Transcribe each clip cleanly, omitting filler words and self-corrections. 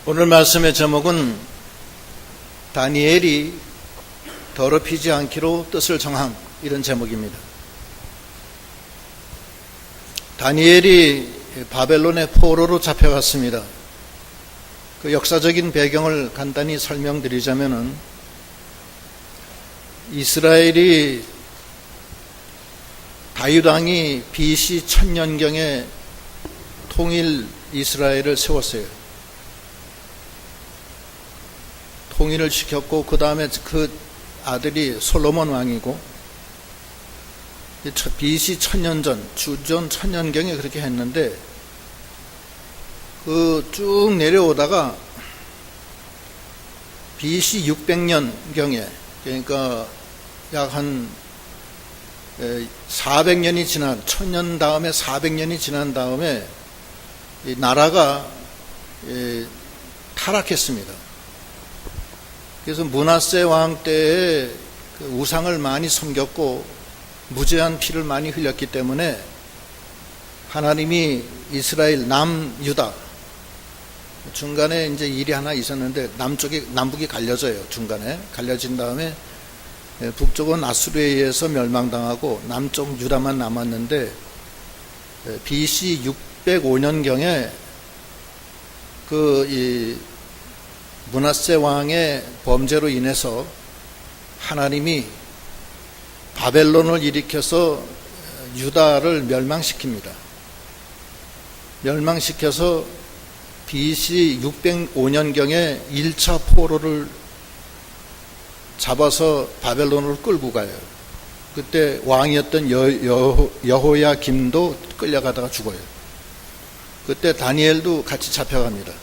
오늘 말씀의 제목은 다니엘이 더럽히지 않기로 뜻을 정함, 이런 제목입니다. 다니엘이 바벨론의 포로로 잡혀갔습니다. 그 역사적인 배경을 간단히 설명드리자면은 이스라엘이 다윗 왕이 BC 1000년경에 통일 이스라엘을 세웠어요. 통일을 시켰고 그 다음에 그 아들이 솔로몬 왕이고 BC 1000년 전, 주전 1000년경에 그렇게 했는데 그 쭉 내려오다가 BC 600년경에 그러니까 약 한 400년이 지난 1000년 다음에 400년이 지난 다음에 이 나라가 타락했습니다. 그래서 므낫세 왕 때에 그 우상을 많이 섬겼고 무죄한 피를 많이 흘렸기 때문에 하나님이 이스라엘 남유다 중간에 이제 일이 하나 있었는데 남북이 갈려져요. 중간에 갈려진 다음에 북쪽은 아수르에 의해서 멸망당하고 남쪽 유다만 남았는데 BC 605년경에 이 므낫세 왕의 범죄로 인해서 하나님이 바벨론을 일으켜서 유다를 멸망시킵니다. 멸망시켜서 BC 605년경에 1차 포로를 잡아서 바벨론으로 끌고 가요. 그때 왕이었던 여호야김도 끌려가다가 죽어요. 그때 다니엘도 같이 잡혀갑니다.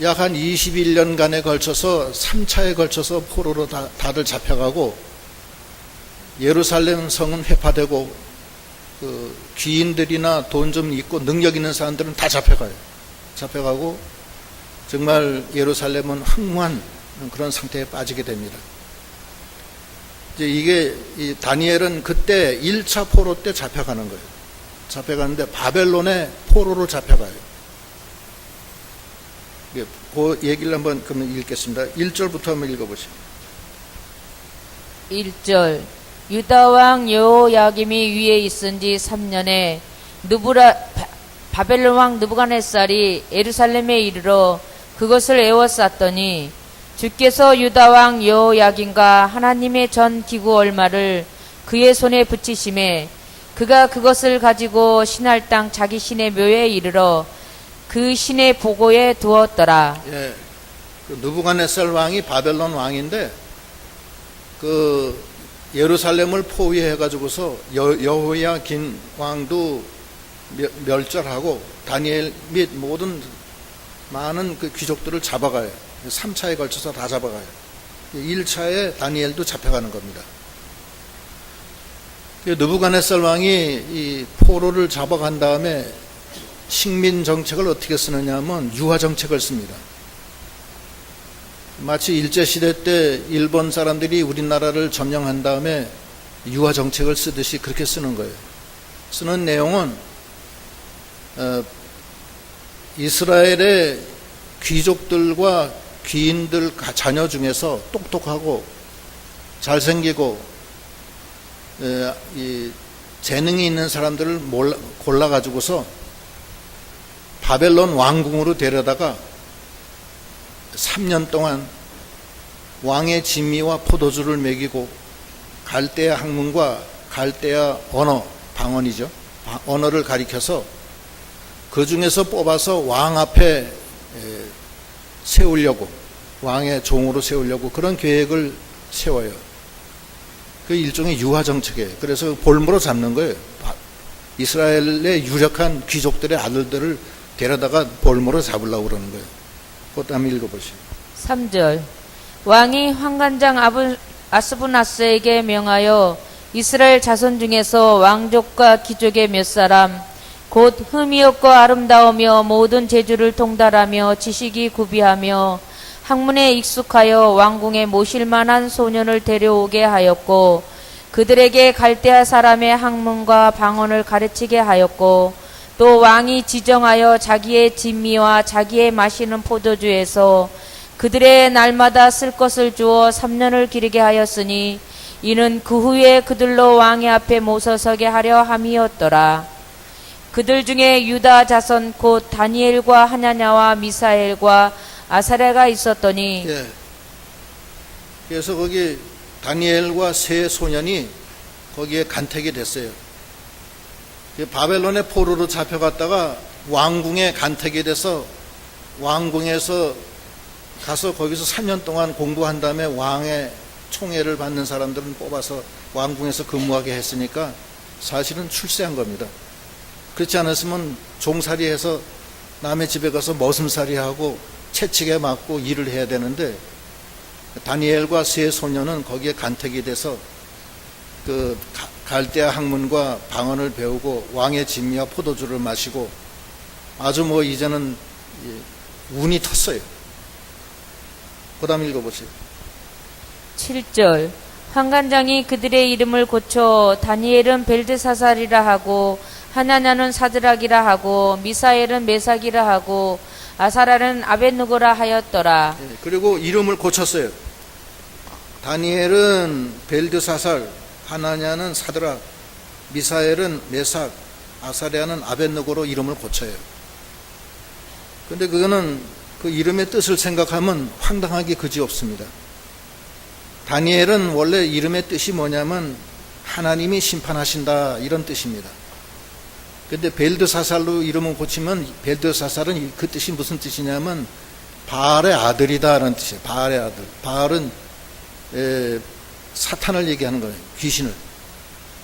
약 한 21년간에 걸쳐서 3차에 걸쳐서 포로로 다들 잡혀가고 예루살렘 성은 회파되고 그 귀인들이나 돈 좀 있고 능력 있는 사람들은 다 잡혀가고 정말 예루살렘은 흥무한 그런 상태에 빠지게 됩니다. 이제 이 다니엘은 그때 1차 포로 때 잡혀가는 거예요. 잡혀가는데 바벨론의 포로로 잡혀가요. 그 얘기를 한번 그러면 읽겠습니다. 1절부터 한번 읽어보시죠. 1절 유다왕 여호야김이 위에 있은 지 3년에 바벨론 왕 느부갓네살이 예루살렘에 이르러 그것을 에워쌌더니 주께서 유다왕 여호야김과 하나님의 전 기구 얼마를 그의 손에 붙이심에 그가 그것을 가지고 신할 땅 자기 신의 묘에 이르러 그 신의 보고에 두었더라. 예, 그 느부갓네살 왕이 바벨론 왕인데 그 예루살렘을 포위해가지고서 여호야긴 왕도 멸절하고 다니엘 및 모든 많은 그 귀족들을 잡아가요. 3차에 걸쳐서 다 잡아가요. 1차에 다니엘도 잡혀가는 겁니다. 느부갓네살 왕이 이 포로를 잡아간 다음에 식민 정책을 어떻게 쓰느냐 하면 유화 정책을 씁니다. 마치 일제시대 때 일본 사람들이 우리나라를 점령한 다음에 유화 정책을 쓰듯이 그렇게 쓰는 거예요. 쓰는 내용은 이스라엘의 귀족들과 귀인들 자녀 중에서 똑똑하고 잘생기고 이 재능이 있는 사람들을 골라가지고서 바벨론 왕궁으로 데려다가 3년 동안 왕의 진미와 포도주를 먹이고 갈대아 학문과 갈대아 언어, 방언이죠. 언어를 가리켜서 그 중에서 뽑아서 왕 앞에 세우려고, 왕의 종으로 세우려고 그런 계획을 세워요. 그 일종의 유화 정책이에요. 그래서 볼모로 잡는 거예요. 이스라엘의 유력한 귀족들의 아들들을 데려다가 볼모로 잡으려고 그러는 거예요. 그것도 한번 읽어보시죠. 3절 왕이 환관장 아스부나스에게 명하여 이스라엘 자손 중에서 왕족과 귀족의 몇 사람 곧 흠이 없고 아름다우며 모든 재주를 통달하며 지식이 구비하며 학문에 익숙하여 왕궁에 모실 만한 소년을 데려오게 하였고 그들에게 갈대아 사람의 학문과 방언을 가르치게 하였고 또 왕이 지정하여 자기의 진미와 자기의 마시는 포도주에서 그들의 날마다 쓸 것을 주어 3년을 기르게 하였으니 이는 그 후에 그들로 왕의 앞에 모서서게 하려 함이었더라. 그들 중에 유다 자손 곧 다니엘과 하나냐와 미사엘과 아사랴가 있었더니 예. 그래서 거기 다니엘과 세 소년이 거기에 간택이 됐어요. 바벨론의 포로로 잡혀갔다가 왕궁에 간택이 돼서 왕궁에서 가서 거기서 3년 동안 공부한 다음에 왕의 총애를 받는 사람들은 뽑아서 왕궁에서 근무하게 했으니까 사실은 출세한 겁니다. 그렇지 않았으면 종살이해서 남의 집에 가서 머슴살이하고 채찍에 맞고 일을 해야 되는데 다니엘과 세 소년은 거기에 간택이 돼서 그 갈대아 학문과 방언을 배우고 왕의 진미와 포도주를 마시고 아주 뭐 이제는 운이 텄어요. 그 다음 읽어보세요. 7절 환관장이 그들의 이름을 고쳐 다니엘은 벨드사살이라 하고 하나냐는 사드락이라 하고 미사엘은 메삭이라 하고 아사랴는 아벳느고라 하였더라. 그리고 이름을 고쳤어요. 다니엘은 벨드사살, 하나냐는 사드락, 미사엘은 메삭, 아사랴는 아벳느고로 이름을 고쳐요. 근데 그거는 그 이름의 뜻을 생각하면 황당하기 그지없습니다. 다니엘은 원래 이름의 뜻이 뭐냐면 하나님이 심판하신다 이런 뜻입니다. 근데 벨드사살로 이름을 고치면 벨드사살은 그 뜻이 무슨 뜻이냐면 바알의 아들이다라는 뜻이에요. 바알의 아들. 바알은 사탄을 얘기하는 거예요.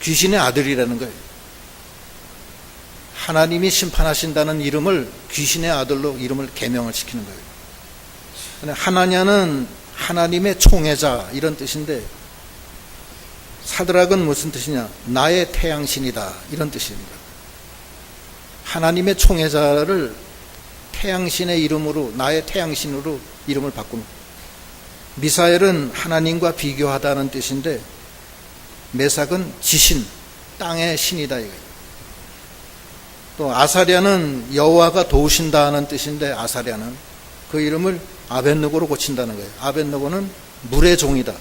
귀신의 아들이라는 거예요. 하나님이 심판하신다는 이름을 귀신의 아들로 이름을 개명을 시키는 거예요. 하나냐는 하나님의 총애자 이런 뜻인데 사드락은 무슨 뜻이냐? 나의 태양신이다 이런 뜻입니다. 하나님의 총애자를 태양신의 이름으로 나의 태양신으로 이름을 바꾸는 거예요. 미사엘은 하나님과 비교하다는 뜻인데 메삭은 지신, 땅의 신이다 이거예요. 또 아사랴는 여호와가 도우신다는 뜻인데 아사랴는 그 이름을 아벳느고로 고친다는 거예요. 아벳느고는 물의 종이다.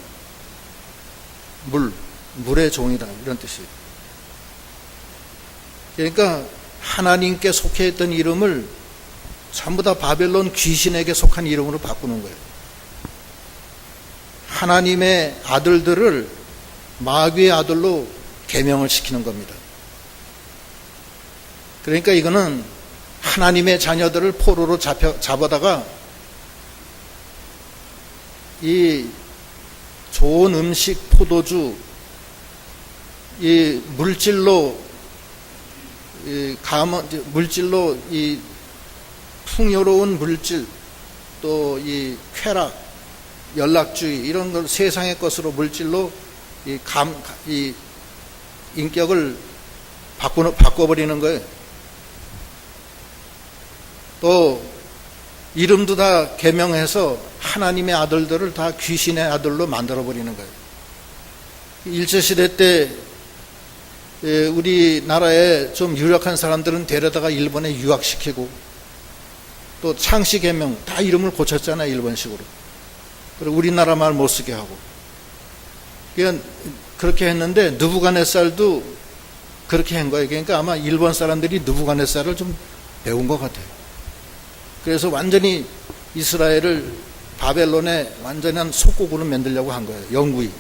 물의 종이다 이런 뜻이에요. 그러니까 하나님께 속해 있던 이름을 전부 다 바벨론 귀신에게 속한 이름으로 바꾸는 거예요. 하나님의 아들들을 마귀의 아들로 개명을 시키는 겁니다. 그러니까 이거는 하나님의 자녀들을 포로로 잡아다가 이 좋은 음식, 포도주, 이 물질로 이 풍요로운 물질, 또 이 쾌락, 연락주의 이런 걸 세상의 것으로 물질로 이 인격을 바꿔버리는 거예요. 또 이름도 다 개명해서 하나님의 아들들을 다 귀신의 아들로 만들어버리는 거예요. 일제시대 때 우리나라에 좀 유력한 사람들은 데려다가 일본에 유학시키고 또 창씨 개명 다 이름을 고쳤잖아요. 일본식으로. 그리고 우리나라 말 못 쓰게 하고. 그렇게 했는데 느부갓네살도 그렇게 한 거예요. 그러니까 아마 일본 사람들이 느부갓네살을 좀 배운 것 같아요. 그래서 완전히 이스라엘을 바벨론의 완전한 속국으로 만들려고 한 거예요. 영구히.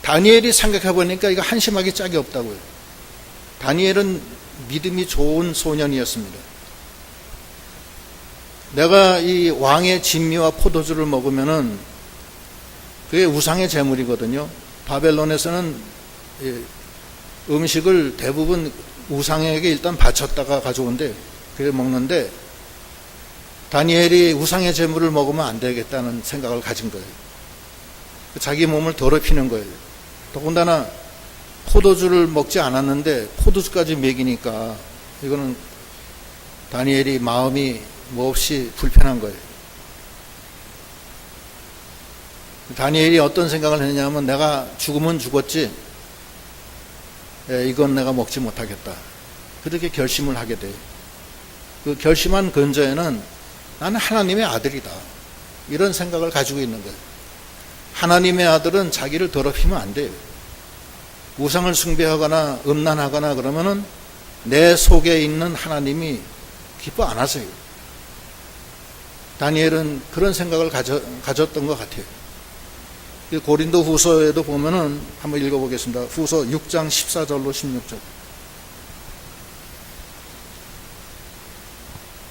다니엘이 생각해 보니까 이거 한심하기 짝이 없다고요. 다니엘은 믿음이 좋은 소년이었습니다. 내가 이 왕의 진미와 포도주를 먹으면은 그게 우상의 제물이거든요. 바벨론에서는 음식을 대부분 우상에게 일단 바쳤다가 가져온대. 그래 먹는데 다니엘이 우상의 제물을 먹으면 안 되겠다는 생각을 가진 거예요. 자기 몸을 더럽히는 거예요. 더군다나 포도주를 먹지 않았는데 포도주까지 먹이니까 이거는 다니엘이 마음이 몹시 불편한 거예요. 다니엘이 어떤 생각을 했냐면 내가 죽으면 죽었지 이건 내가 먹지 못하겠다. 그렇게 결심을 하게 돼요. 그 결심한 근저에는 나는 하나님의 아들이다. 이런 생각을 가지고 있는 거예요. 하나님의 아들은 자기를 더럽히면 안 돼요. 우상을 숭배하거나 음란하거나 그러면은 내 속에 있는 하나님이 기뻐 안 하세요. 다니엘은 그런 생각을 가졌던 것 같아요. 고린도 후서에도 보면은 한번 읽어보겠습니다. 후서 6장 14절로 16절.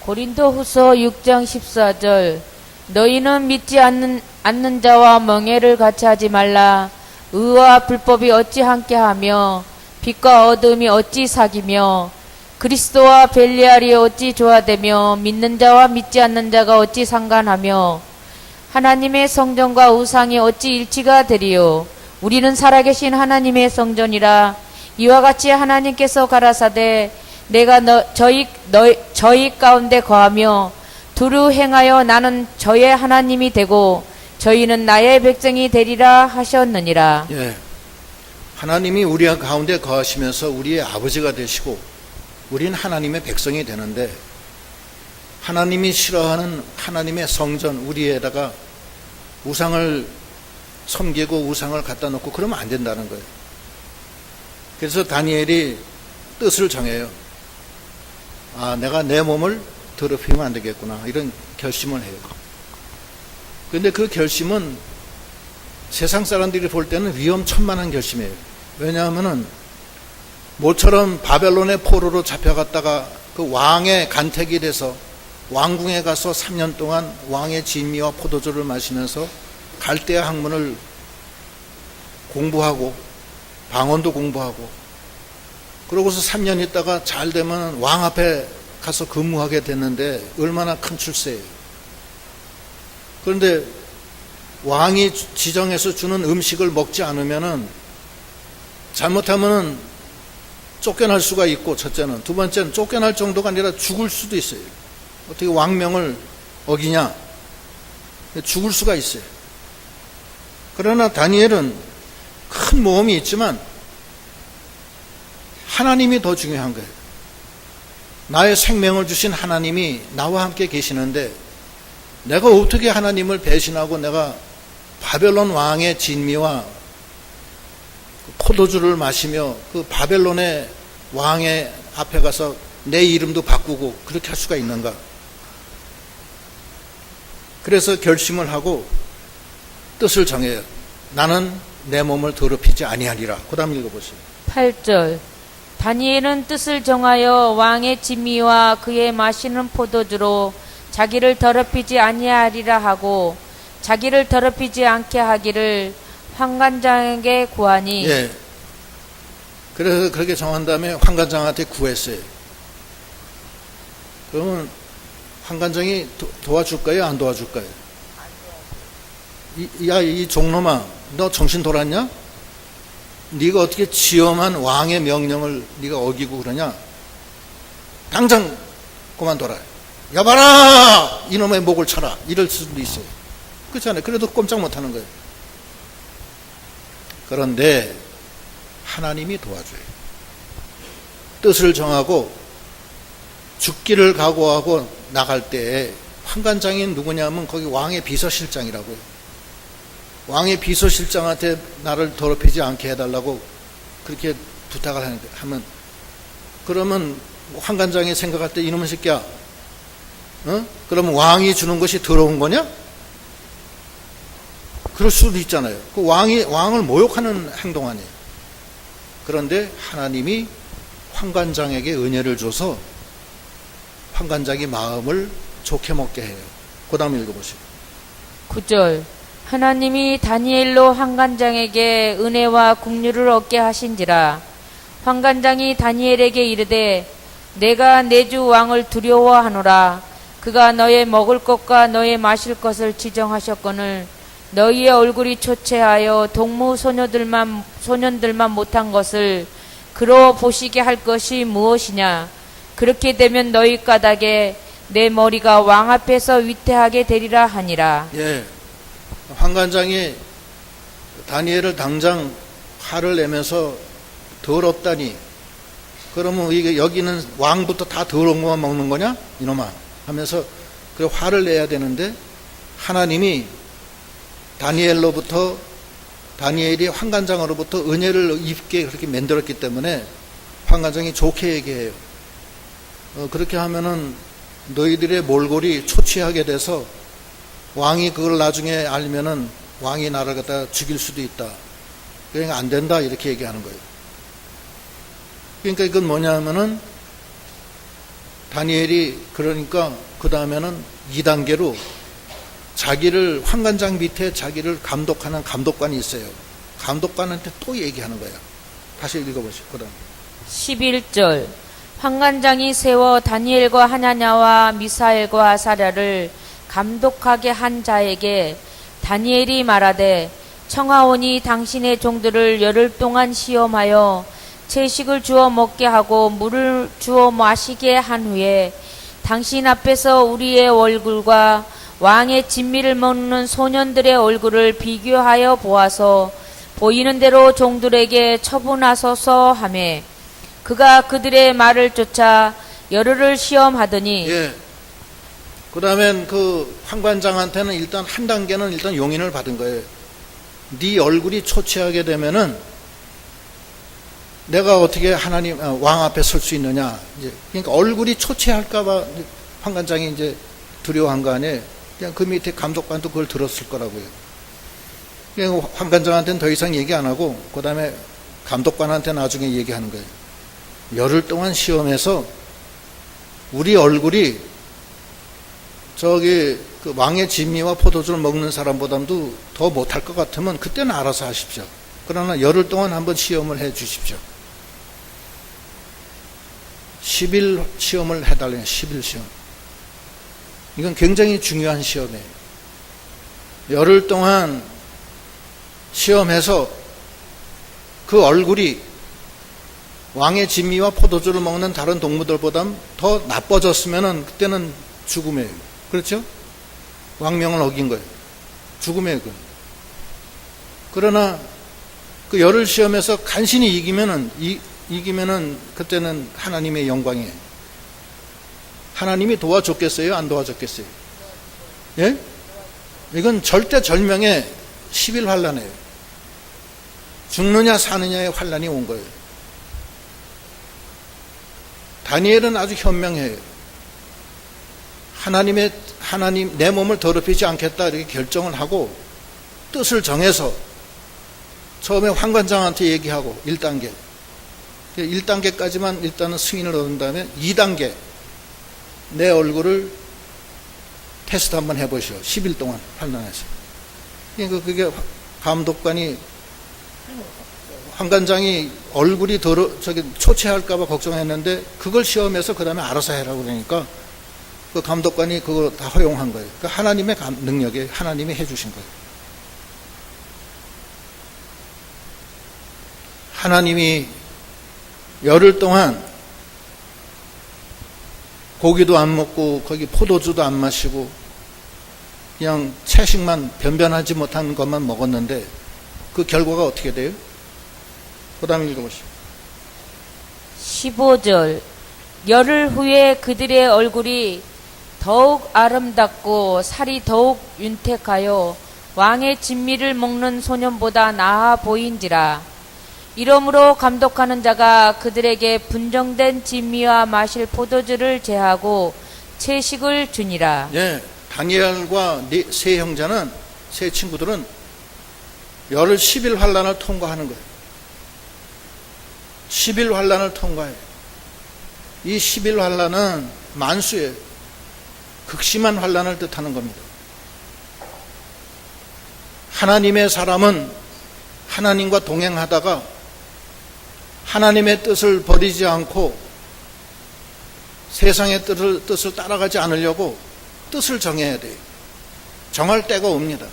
고린도 후서 6장 14절. 너희는 믿지 않는 자와 멍에를 같이 하지 말라. 의와 불법이 어찌 함께하며 빛과 어둠이 어찌 사귀며 그리스도와 벨리알이 어찌 조화되며 믿는 자와 믿지 않는 자가 어찌 상관하며 하나님의 성전과 우상이 어찌 일치가 되리요. 우리는 살아계신 하나님의 성전이라. 이와 같이 하나님께서 가라사대 내가 저희 가운데 거하며 두루 행하여 나는 저의 하나님이 되고 저희는 나의 백성이 되리라 하셨느니라. 예, 하나님이 우리 가운데 거하시면서 우리의 아버지가 되시고 우리는 하나님의 백성이 되는데 하나님이 싫어하는 하나님의 성전 우리에다가 우상을 섬기고 우상을 갖다 놓고 그러면 안 된다는 거예요. 그래서 다니엘이 뜻을 정해요. 아, 내가 내 몸을 더럽히면 안 되겠구나. 이런 결심을 해요. 그런데 그 결심은 세상 사람들이 볼 때는 위험천만한 결심이에요. 왜냐하면은 모처럼 바벨론의 포로로 잡혀갔다가 그 왕의 간택이 돼서 왕궁에 가서 3년 동안 왕의 진미와 포도주를 마시면서 갈대아 학문을 공부하고 방언도 공부하고 그러고서 3년 있다가 잘 되면 왕 앞에 가서 근무하게 됐는데 얼마나 큰 출세예요. 그런데 왕이 지정해서 주는 음식을 먹지 않으면은 잘못하면은 쫓겨날 수가 있고 첫째는 두 번째는 쫓겨날 정도가 아니라 죽을 수도 있어요. 어떻게 왕명을 어기냐? 죽을 수가 있어요. 그러나 다니엘은 큰 모험이 있지만 하나님이 더 중요한 거예요. 나의 생명을 주신 하나님이 나와 함께 계시는데 내가 어떻게 하나님을 배신하고 내가 바벨론 왕의 진미와 포도주를 마시며 그 바벨론의 왕의 앞에 가서 내 이름도 바꾸고 그렇게 할 수가 있는가? 그래서 결심을 하고 뜻을 정해요. 나는 내 몸을 더럽히지 아니하리라. 그 다음 읽어보세요. 8절. 다니엘은 뜻을 정하여 왕의 진미와 그의 마시는 포도주로 자기를 더럽히지 아니하리라 하고 자기를 더럽히지 않게 하기를 환관장에게 구하니. 예. 그래서 그렇게 정한 다음에 환관장한테 구했어요. 그러면 환관장이 도와줄까요? 안 도와줄까요? 이 종놈아, 너 정신 돌았냐? 네가 어떻게 지엄한 왕의 명령을 네가 어기고 그러냐? 당장 그만둬라. 여봐라! 이놈의 목을 쳐라. 이럴 수도 있어요. 그렇잖아요. 그래도 꼼짝 못하는 거예요. 그런데 하나님이 도와줘요. 뜻을 정하고 죽기를 각오하고 나갈 때 환관장이 누구냐면 거기 왕의 비서실장이라고요. 왕의 비서실장한테 나를 더럽히지 않게 해달라고 그렇게 부탁을 하면 그러면 환관장이 생각할 때 이놈의 새끼야, 그러면 왕이 주는 것이 더러운 거냐? 그럴 수도 있잖아요. 그 왕을 모욕하는 행동 아니에요. 그런데 하나님이 환관장에게 은혜를 줘서 환관장이 마음을 좋게 먹게 해요. 그 다음 읽어보시죠. 9절. 하나님이 다니엘로 환관장에게 은혜와 긍휼을 얻게 하신지라. 환관장이 다니엘에게 이르되 내가 내 주 왕을 두려워하노라. 그가 너의 먹을 것과 너의 마실 것을 지정하셨거늘 너희의 얼굴이 초췌하여 동무 소년들만 못한 것을 그로 보시게 할 것이 무엇이냐. 그렇게 되면 너희 까닭에 내 머리가 왕 앞에서 위태하게 되리라 하니라. 예. 환관장이 다니엘을 당장 화를 내면서 더럽다니, 그러면 이게 여기는 왕부터 다 더러운 것만 먹는 거냐 이놈아 하면서 그 화를 내야 되는데, 하나님이 다니엘이 환관장으로부터 은혜를 입게 그렇게 만들었기 때문에 환관장이 좋게 얘기해요. 그렇게 하면은 너희들의 몰골이 초췌하게 돼서 왕이 그걸 나중에 알면은 왕이 나를 갖다 죽일 수도 있다. 그러니까 안 된다 이렇게 얘기하는 거예요. 그러니까 이건 뭐냐면은 다니엘이 그러니까 그 다음에는 2단계로 자기를 환관장 밑에 자기를 감독하는 감독관이 있어요. 감독관한테 또 얘기하는 거예요. 다시 읽어보시죠. 그 다음 11절 환관장이 세워 다니엘과 하나냐와 미사엘과 아사랴를 감독하게 한 자에게 다니엘이 말하되, 청하오니 당신의 종들을 열흘 동안 시험하여 채식을 주어 먹게 하고 물을 주어 마시게 한 후에 당신 앞에서 우리의 얼굴과 왕의 진미를 먹는 소년들의 얼굴을 비교하여 보아서 보이는 대로 종들에게 처분하소서 하매, 그가 그들의 말을 쫓아 열흘을 시험하더니, 예. 그 다음엔 그 환관장한테는 일단 한 단계는 일단 용인을 받은 거예요. 네 얼굴이 초췌하게 되면은 내가 어떻게 하나님 왕 앞에 설 수 있느냐. 이제 그러니까 얼굴이 초췌할까봐 환관장이 이제 두려워한 거 아니에요. 그냥 그 밑에 감독관도 그걸 들었을 거라고요. 그냥 환관장한테는 더 이상 얘기 안 하고 그 다음에 감독관한테 나중에 얘기하는 거예요. 열흘 동안 시험해서 우리 얼굴이 저기 그 왕의 진미와 포도주를 먹는 사람보다도 더 못할 것 같으면 그때는 알아서 하십시오. 그러나 열흘 동안 한번 시험을 해 주십시오. 10일 시험을 해달래요. 10일 시험. 이건 굉장히 중요한 시험이에요. 열흘 동안 시험해서 그 얼굴이 왕의 진미와 포도주를 먹는 다른 동무들보다 더 나빠졌으면 그때는 죽음이에요. 그렇죠? 왕명을 어긴 거예요. 죽음이에요. 그건. 그러나 그 열흘 시험에서 간신히 이기면은 그때는 하나님의 영광이에요. 하나님이 도와줬겠어요? 안 도와줬겠어요? 예? 이건 절대절명의 10일 환란이에요. 죽느냐 사느냐의 환란이 온 거예요. 다니엘은 아주 현명해요. 하나님 내 몸을 더럽히지 않겠다 이렇게 결정을 하고 뜻을 정해서 처음에 환관장한테 얘기하고 1단계 1단계까지만 일단은 승인을 얻은 다음에 2단계 내 얼굴을 테스트 한번 해보시오. 10일 동안 환란해서. 그러니까 그게 감독관이 환관장이 얼굴이 초췌할까봐 걱정했는데 그걸 시험해서 그 다음에 알아서 해라고 그러니까 그 감독관이 그거 다 허용한 거예요. 그러니까 하나님의 능력에 하나님이 해주신 거예요. 하나님이 열흘 동안 고기도 안 먹고 거기 포도주도 안 마시고 그냥 채식만 변변하지 못한 것만 먹었는데 그 결과가 어떻게 돼요? 그 다음에 읽어보시죠. 15절 열흘 후에 그들의 얼굴이 더욱 아름답고 살이 더욱 윤택하여 왕의 진미를 먹는 소년보다 나아 보인지라. 이러므로 감독하는 자가 그들에게 분정된 진미와 마실 포도주를 제하고 채식을 주니라. 예, 다니엘과 세 형제는, 세 친구들은 열흘 10일 환란을 통과하는 거예요. 10일 환란을 통과해요. 이 10일 환란은 만수예요. 극심한 환란을 뜻하는 겁니다. 하나님의 사람은 하나님과 동행하다가 하나님의 뜻을 버리지 않고 세상의 뜻을 따라가지 않으려고 뜻을 정해야 돼요. 정할 때가 옵니다.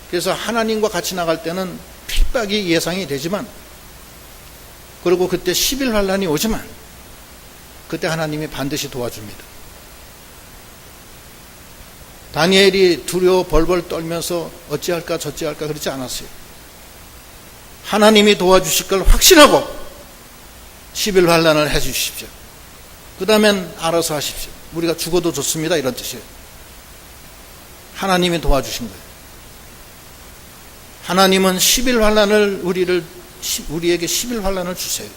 그래서 하나님과 같이 나갈 때는 핍박이 예상이 되지만, 그리고 그때 10일 환란이 오지만 그때 하나님이 반드시 도와줍니다. 다니엘이 두려워 벌벌 떨면서 어찌할까 저찌할까 그러지 않았어요. 하나님이 도와주실 걸 확신하고 11환란을 해주십시오. 그 다음엔 알아서 하십시오. 우리가 죽어도 좋습니다. 이런 뜻이에요. 하나님이 도와주신 거예요. 하나님은 11환란을 우리에게 11환란을 주세요.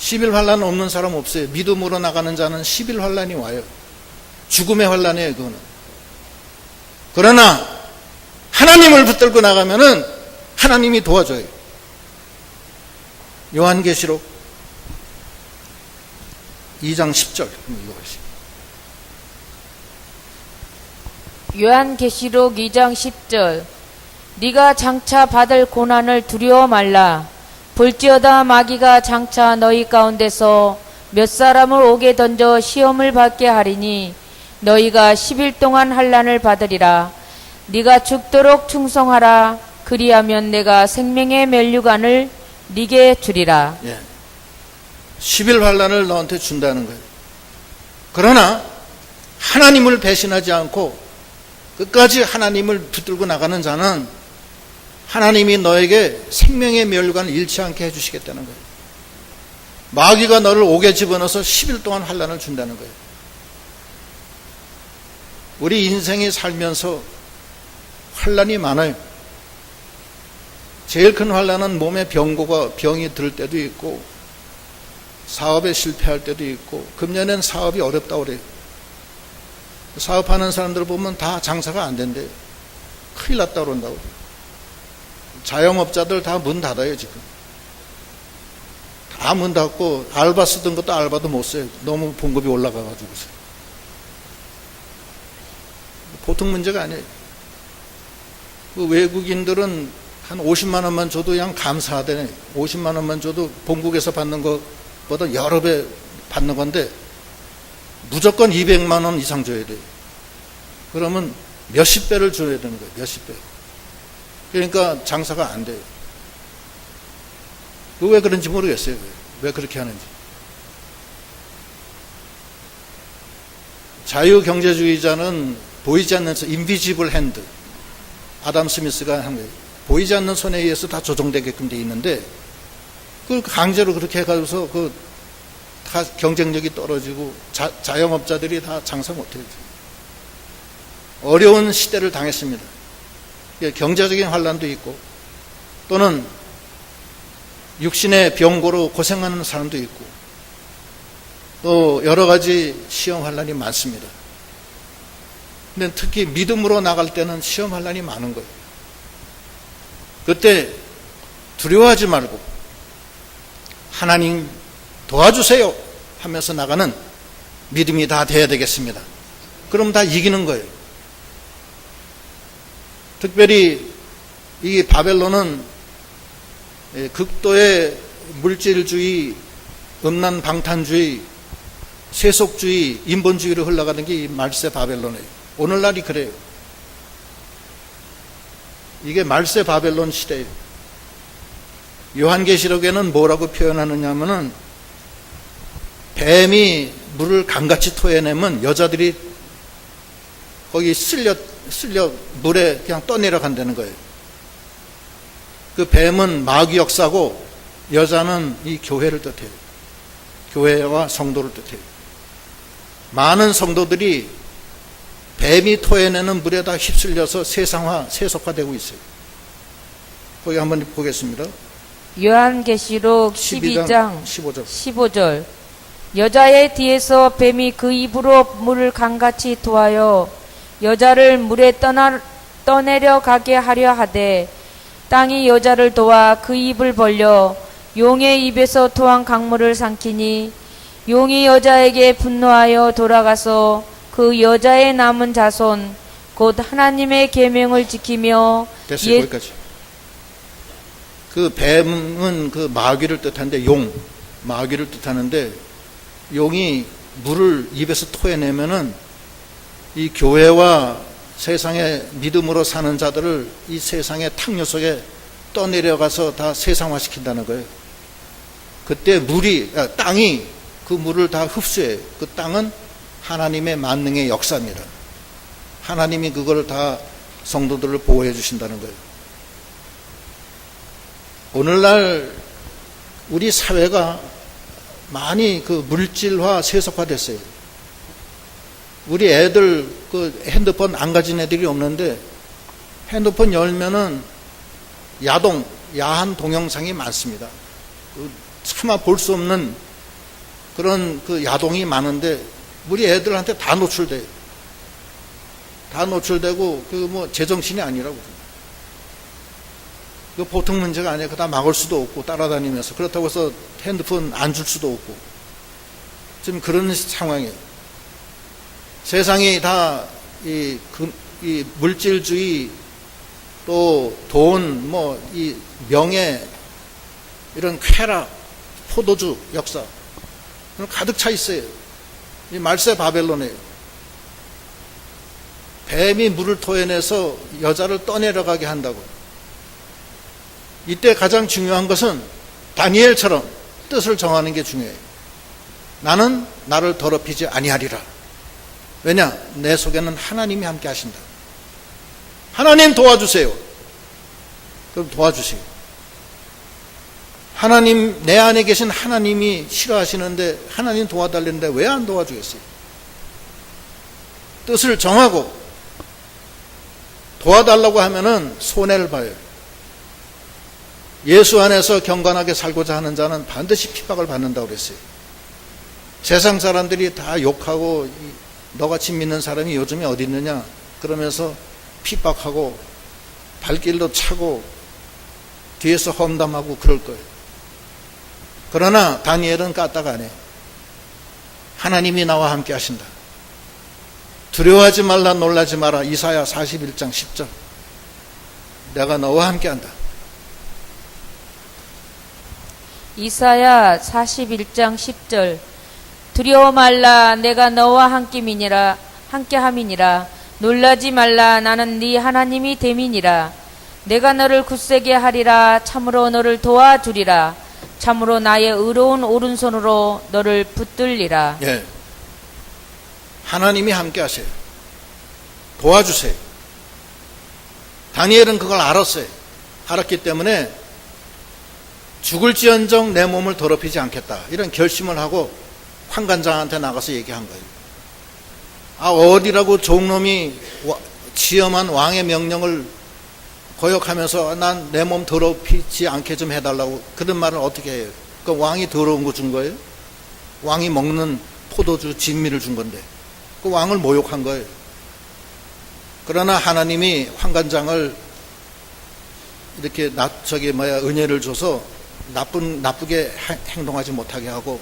11환란 없는 사람 없어요. 믿음으로 나가는 자는 11환란이 와요. 죽음의 환란이에요, 그거는. 그러나 하나님을 붙들고 나가면은 하나님이 도와줘요. 요한계시록 2장 10절 읽어보시죠. 요한계시록 2장 10절 네가 장차 받을 고난을 두려워 말라. 볼지어다 마귀가 장차 너희 가운데서 몇 사람을 옥에 던져 시험을 받게 하리니 너희가 10일 동안 환난을 받으리라. 네가 죽도록 충성하라. 그리하면 내가 생명의 면류관을 네게 주리라. 예. 10일 환란을 너한테 준다는 거예요. 그러나 하나님을 배신하지 않고 끝까지 하나님을 붙들고 나가는 자는 하나님이 너에게 생명의 면류관을 잃지 않게 해주시겠다는 거예요. 마귀가 너를 옥에 집어넣어서 10일 동안 환란을 준다는 거예요. 우리 인생이 살면서 환란이 많아요. 제일 큰 환란은 몸에 병이 들 때도 있고 사업에 실패할 때도 있고, 금년엔 사업이 어렵다고 그래요. 사업하는 사람들 보면 다 장사가 안 된대요. 큰일 났다고 그런다고. 자영업자들 다 문 닫아요, 지금. 다 문 닫고, 알바 쓰던 것도 알바도 못 써요. 너무 봉급이 올라가가지고서. 보통 문제가 아니에요. 그 외국인들은 한 50만 원만 줘도 그냥 감사하대네. 50만 원만 줘도 본국에서 받는 것보다 여러 배 받는 건데 무조건 200만 원 이상 줘야 돼요. 그러면 몇십 배를 줘야 되는 거예요. 몇십 배. 그러니까 장사가 안 돼요. 왜 그런지 모르겠어요. 왜 그렇게 하는지. 자유경제주의자는 보이지 않는 인비지블 핸드, 아담 스미스가 한 거예요. 보이지 않는 손에 의해서 다 조정되게끔 돼 있는데 그걸 강제로 그렇게 해가지고서 다 경쟁력이 떨어지고 자영업자들이 다 장사 못해요. 어려운 시대를 당했습니다. 경제적인 환란도 있고 또는 육신의 병고로 고생하는 사람도 있고 또 여러 가지 시험 환란이 많습니다. 근데 특히 믿음으로 나갈 때는 시험 환란이 많은 거예요. 그때 두려워하지 말고 하나님 도와주세요 하면서 나가는 믿음이 다 돼야 되겠습니다. 그럼 다 이기는 거예요. 특별히 이 바벨론은 극도의 물질주의, 음란 방탄주의, 세속주의, 인본주의로 흘러가는 게 이 말세 바벨론이에요. 오늘날이 그래요. 이게 말세 바벨론 시대예요. 요한계시록에는 뭐라고 표현하느냐 하면은 뱀이 물을 강같이 토해내면 여자들이 거기 쓸려 물에 그냥 떠내려간다는 거예요. 그 뱀은 마귀 역사고 여자는 이 교회를 뜻해요. 교회와 성도를 뜻해요. 많은 성도들이 뱀이 토해내는 물에 다 휩쓸려서 세상화, 세속화되고 있어요. 거기 한번 보겠습니다. 요한계시록 12장 15절. 15절 여자의 뒤에서 뱀이 그 입으로 물을 강같이 토하여 여자를 물에 떠내려 가게 하려 하되 땅이 여자를 도와 그 입을 벌려 용의 입에서 토한 강물을 삼키니 용이 여자에게 분노하여 돌아가서 그 여자의 남은 자손 곧 하나님의 계명을 지키며 됐어요. 거기까지. 그 뱀은 그 마귀를 뜻하는데 마귀를 뜻하는데 용이 물을 입에서 토해내면은 이 교회와 세상의 믿음으로 사는 자들을 이 세상의 탕류 속에 떠내려가서 다 세상화시킨다는 거예요. 그때 땅이 그 물을 다 흡수해요. 그 땅은 하나님의 만능의 역사입니다. 하나님이 그걸 다 성도들을 보호해 주신다는 거예요. 오늘날 우리 사회가 많이 그 물질화, 세속화 됐어요. 우리 애들 그 핸드폰 안 가진 애들이 없는데 핸드폰 열면은 야한 동영상이 많습니다. 차마 볼 수 없는 그런 그 야동이 많은데 우리 애들한테 다 노출돼요. 다 노출되고 그 뭐 제정신이 아니라고. 그 보통 문제가 아니에요. 그다 막을 수도 없고 따라다니면서 그렇다고 해서 핸드폰 안 줄 수도 없고 지금 그런 상황이에요. 세상이 다 이 물질주의 또 돈 뭐 이 명예 이런 쾌락 포도주 역사 가득 차 있어요. 이 말세 바벨론이에요. 뱀이 물을 토해내서 여자를 떠내려가게 한다고. 이때 가장 중요한 것은 다니엘처럼 뜻을 정하는 게 중요해요. 나는 나를 더럽히지 아니하리라. 왜냐? 내 속에는 하나님이 함께 하신다. 하나님 도와주세요. 그럼 도와주세요. 하나님, 내 안에 계신 하나님이 싫어하시는데 하나님 도와달라는데 왜 안 도와주겠어요? 뜻을 정하고 도와달라고 하면은 손해를 봐요. 예수 안에서 경건하게 살고자 하는 자는 반드시 핍박을 받는다고 그랬어요. 세상 사람들이 다 욕하고 너같이 믿는 사람이 요즘에 어디 있느냐 그러면서 핍박하고 발길도 차고 뒤에서 험담하고 그럴 거예요. 그러나 다니엘은 까딱 안 해. 하나님이 나와 함께 하신다. 두려워하지 말라 놀라지 마라. 이사야 41장 10절. 내가 너와 함께 한다. 이사야 41장 10절. 두려워 말라 내가 너와 함께함이니라. 놀라지 말라 나는 네 하나님이 됨이니라. 내가 너를 굳세게 하리라. 참으로 너를 도와주리라. 참으로 나의 의로운 오른손으로 너를 붙들리라. 예. 하나님이 함께 하세요. 도와주세요. 다니엘은 그걸 알았어요. 알았기 때문에 죽을지언정 내 몸을 더럽히지 않겠다. 이런 결심을 하고 환관장한테 나가서 얘기한 거예요. 어디라고 종놈이 지엄한 왕의 명령을 거역하면서 난 내 몸 더럽히지 않게 좀 해달라고 그런 말을 어떻게 해요? 그 왕이 더러운 거 준 거예요? 왕이 먹는 포도주 진미를 준 건데 그 왕을 모욕한 거예요. 그러나 하나님이 환관장을 이렇게 은혜를 줘서 나쁘게 행동하지 못하게 하고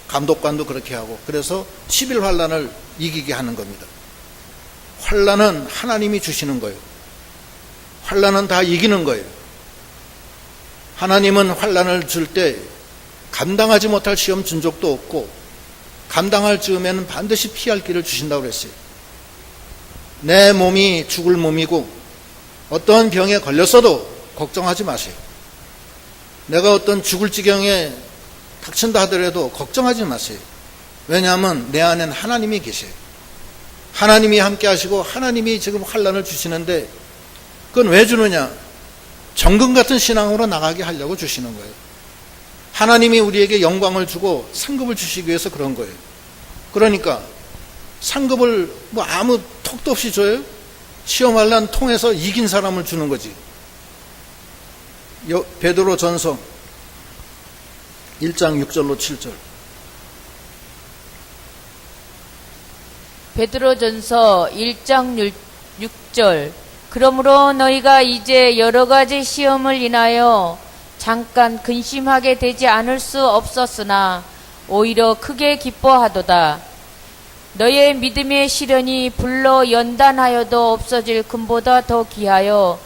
감독관도 그렇게 하고 그래서 11환란을 이기게 하는 겁니다. 환란은 하나님이 주시는 거예요. 환란은 다 이기는 거예요. 하나님은 환란을 줄 때 감당하지 못할 시험 준 적도 없고 감당할 즈음에는 반드시 피할 길을 주신다고 그랬어요. 내 몸이 죽을 몸이고 어떠한 병에 걸렸어도 걱정하지 마세요. 내가 어떤 죽을 지경에 닥친다 하더라도 걱정하지 마세요. 왜냐하면 내 안에는 하나님이 계세요. 하나님이 함께 하시고 하나님이 지금 환란을 주시는데 그건 왜 주느냐? 정금 같은 신앙으로 나가게 하려고 주시는 거예요. 하나님이 우리에게 영광을 주고 상급을 주시기 위해서 그런 거예요. 그러니까 상급을 뭐 아무 턱도 없이 줘요? 시험환란 통해서 이긴 사람을 주는 거지. 베드로 전서 1장 6절로 7절. 베드로전서 1장 6절. 그러므로 너희가 이제 여러 가지 시험을 인하여 잠깐 근심하게 되지 않을 수 없었으나 오히려 크게 기뻐하도다. 너의 믿음의 시련이 불로 연단하여도 없어질 금보다 더 귀하여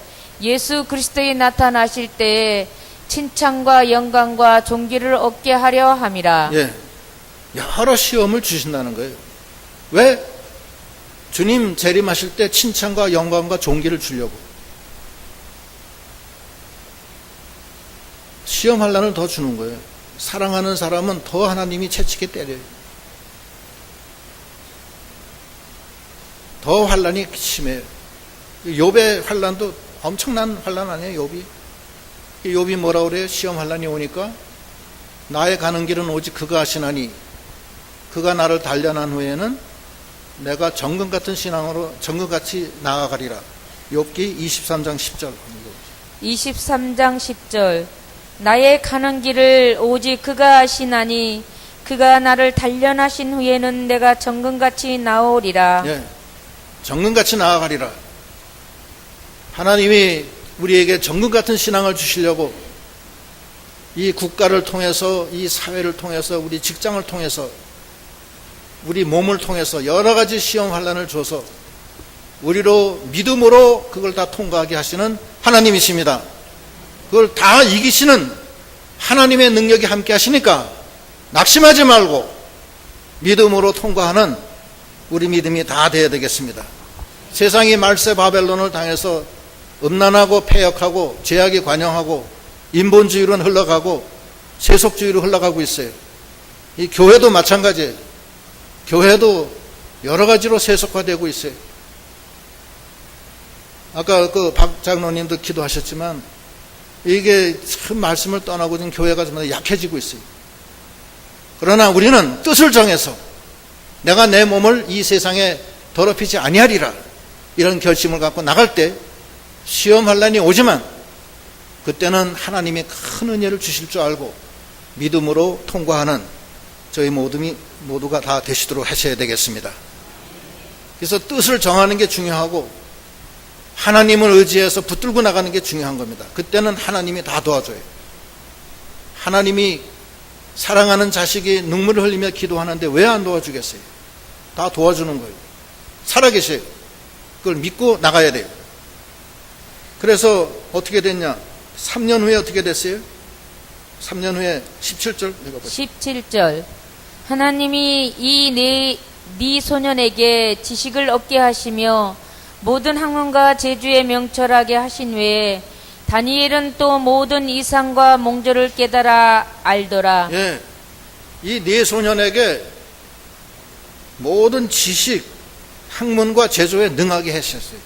예수 그리스도에 나타나실 때에 칭찬과 영광과 존귀를 얻게 하려 함이라. 예, 여러 시험을 주신다는 거예요. 왜? 주님 재림하실 때 칭찬과 영광과 존귀를 주려고. 시험환란을 더 주는 거예요. 사랑하는 사람은 더 하나님이 채찍에 때려요. 더 환란이 심해요. 욥의 환란도 엄청난 환란 아니에요, 욥이? 욥이 뭐라 그래요? 시험 환란이 오니까 나의 가는 길은 오직 그가 하시나니 그가 나를 단련한 후에는 내가 정금 같은 신앙으로 정금같이 나아가리라. 욥기 23장 10절. 23장 10절. 나의 가는 길을 오직 그가 하시나니 그가 나를 단련하신 후에는 내가 정금같이 나오리라. 예, 정금같이 나아가리라. 하나님이 우리에게 정금 같은 신앙을 주시려고 이 국가를 통해서, 이 사회를 통해서, 우리 직장을 통해서, 우리 몸을 통해서 여러 가지 시험 환란을 줘서 우리로 믿음으로 그걸 다 통과하게 하시는 하나님이십니다. 그걸 다 이기시는 하나님의 능력이 함께 하시니까 낙심하지 말고 믿음으로 통과하는 우리 믿음이 다 되어야 되겠습니다. 세상이 말세 바벨론을 당해서 음란하고 폐역하고 죄악이 관영하고 인본주의로 흘러가고 세속주의로 흘러가고 있어요. 이 교회도 마찬가지예요. 교회도 여러 가지로 세속화되고 있어요. 아까 그 박 장로님도 기도하셨지만 이게 참 말씀을 떠나고 지금 교회가 좀 약해지고 있어요. 그러나 우리는 뜻을 정해서 내가 내 몸을 이 세상에 더럽히지 아니하리라, 이런 결심을 갖고 나갈 때 시험 환란이 오지만 그때는 하나님이 큰 은혜를 주실 줄 알고 믿음으로 통과하는 저희 모두가 다 되시도록 하셔야 되겠습니다. 그래서 뜻을 정하는 게 중요하고 하나님을 의지해서 붙들고 나가는 게 중요한 겁니다. 그때는 하나님이 다 도와줘요. 하나님이 사랑하는 자식이 눈물을 흘리며 기도하는데 왜 안 도와주겠어요? 다 도와주는 거예요. 살아계셔요. 그걸 믿고 나가야 돼요. 그래서 어떻게 됐냐? 3년 후에 어떻게 됐어요? 3년 후에 17절 읽어보세요. 17절. 하나님이 이 네 소년에게 지식을 얻게 하시며 모든 학문과 재주에 명철하게 하신 후에 다니엘은 또 모든 이상과 몽조를 깨달아 알더라. 예, 이 네 소년에게 모든 지식, 학문과 재주에 능하게 하셨어요.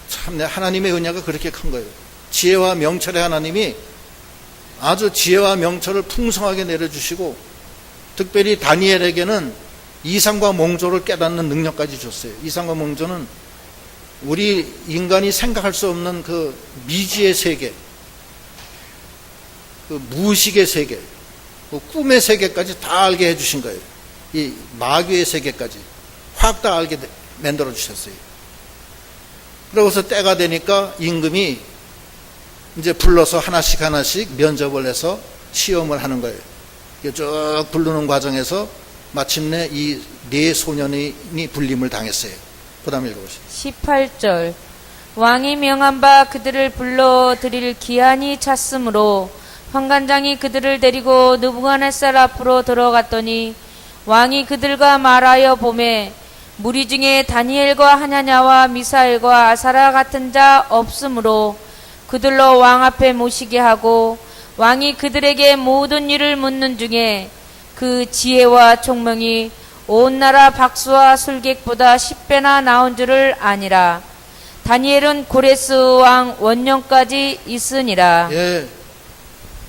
참, 하나님의 은혜가 그렇게 큰 거예요. 지혜와 명철의 하나님이 아주 지혜와 명철을 풍성하게 내려주시고 특별히 다니엘에게는 이상과 몽조를 깨닫는 능력까지 줬어요. 이상과 몽조는 우리 인간이 생각할 수 없는 그 미지의 세계, 그 무의식의 세계, 그 꿈의 세계까지 다 알게 해주신 거예요. 이 마귀의 세계까지 확 다 알게 만들어 주셨어요. 그러고서 때가 되니까 임금이 이제 불러서 하나씩 면접을 해서 시험을 하는 거예요. 쭉 부르는 과정에서 마침내 이 네 소년이 불림을 당했어요. 그 다음에 읽어보시죠. 18절. 왕이 명한 바 그들을 불러 드릴 기한이 찼으므로 환관장이 그들을 데리고 느부갓네살 앞으로 들어갔더니 왕이 그들과 말하여 보매 무리 중에 다니엘과 하냐냐와 미사엘과 아사랴 같은 자 없으므로 그들로 왕 앞에 모시게 하고 왕이 그들에게 모든 일을 묻는 중에 그 지혜와 총명이 온 나라 박수와 술객보다 10배나 나온 줄을 아니라. 다니엘은 고레스 왕 원년까지 있으니라. 예,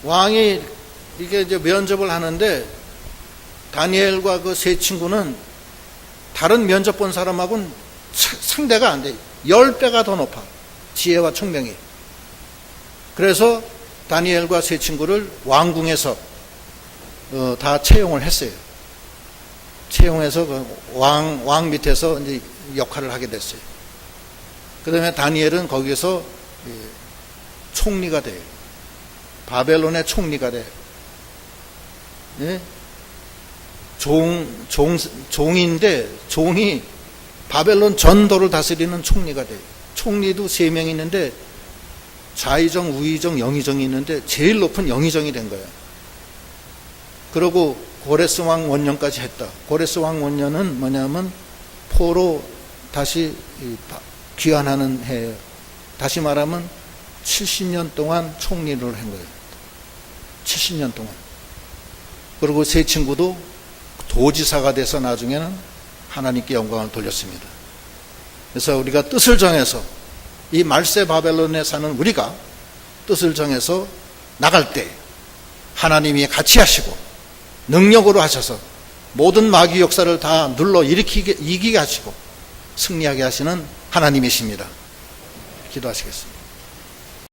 왕이 이게 이제 면접을 하는데 다니엘과 그 세 친구는 다른 면접 본 사람하고는 상대가 안 돼요. 10배가 더 높아, 지혜와 총명이. 그래서 다니엘과 세 친구를 왕궁에서 다 채용을 했어요. 채용해서 그 왕 밑에서 이제 역할을 하게 됐어요. 그 다음에 다니엘은 거기서 총리가 돼요. 바벨론의 총리가 돼요. 예? 종인데 종이 바벨론 전도를 다스리는 총리가 돼요. 총리도 3명이 있는데 좌의정, 우의정, 영의정이 있는데 제일 높은 영의정이 된 거예요. 그리고 고레스 왕 원년까지 했다. 고레스 왕 원년은 뭐냐면 포로 다시 귀환하는 해예요. 다시 말하면 70년 동안 총리를 한 거예요. 70년 동안. 그리고 세 친구도 도지사가 돼서 나중에는 하나님께 영광을 돌렸습니다. 그래서 우리가 뜻을 정해서 이 말세 바벨론에 사는 우리가 뜻을 정해서 나갈 때 하나님이 같이 하시고 능력으로 하셔서 모든 마귀 역사를 다 눌러 이기게 하시고 승리하게 하시는 하나님이십니다. 기도하시겠습니다.